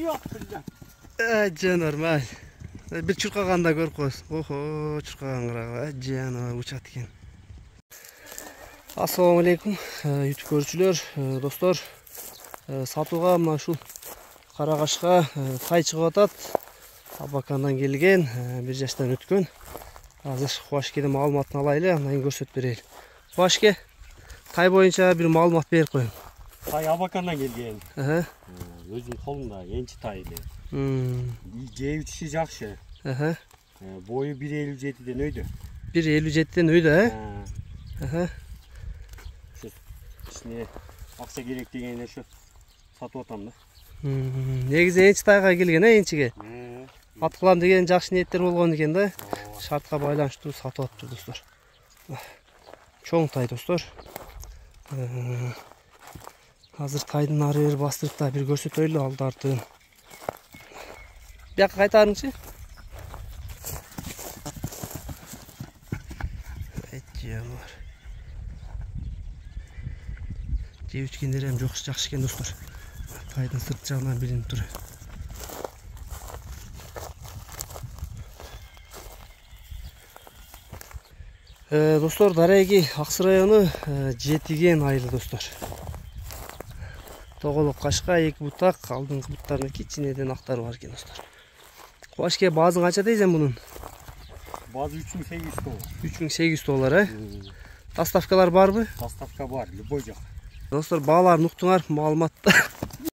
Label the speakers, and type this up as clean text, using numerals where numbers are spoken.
Speaker 1: yok birden.
Speaker 2: Normal. Bir çırqaganda görüp koysun. Oho, çırqagan qırağı. Canım uçat eкен. Assalamu alaikum. YouTube görүүчүлөр, достор. Сатууга мына ушул Карагашка тай чыгып атат. Абакандан келген, 1 жаштан өткөн. Азыр Кубашкеден маалыматын алайлы, андан кийин көрсөтүп берели. Кубашке, тай боюнча бир маалымат берип коюң.
Speaker 1: Тай Абакандан келген. Өзүнүн колунда энчи тай эле. Жеп ичиши жакшы. Бою 1.57ден өйдө.
Speaker 2: 1.57ден өйдө,
Speaker 1: İçine aksa gerek degende şu satып атам да.
Speaker 2: Негизи энчи тайга келген, энчиге. Ат кылам деген жакшы ниеттер болгон экен да. Шартка байланыштуу сатып атыптыр достор. Чоң тай достор. Азыр тайдын ары бери бастырып да бир көрсөтөйлү алдартын. Бияка кайтарыңчы. Жеп ичкендер hem жакшы экен достор. Тайдын сырт жагынан билинип тур. Достор, Дареги Аксы району Жетиген айылы достор. Тоголок кашка 2 бутак, алдыңкы буттарында кичинеден актары бар экен достор. Кубашке баазың канча дейсен мунун?
Speaker 1: Баазы 3800 доллар.
Speaker 2: 3800 доллар, Доставкалар барбы?
Speaker 1: Доставка бар, любой жак.
Speaker 2: Достор, бааларын уктуңар, маалыматты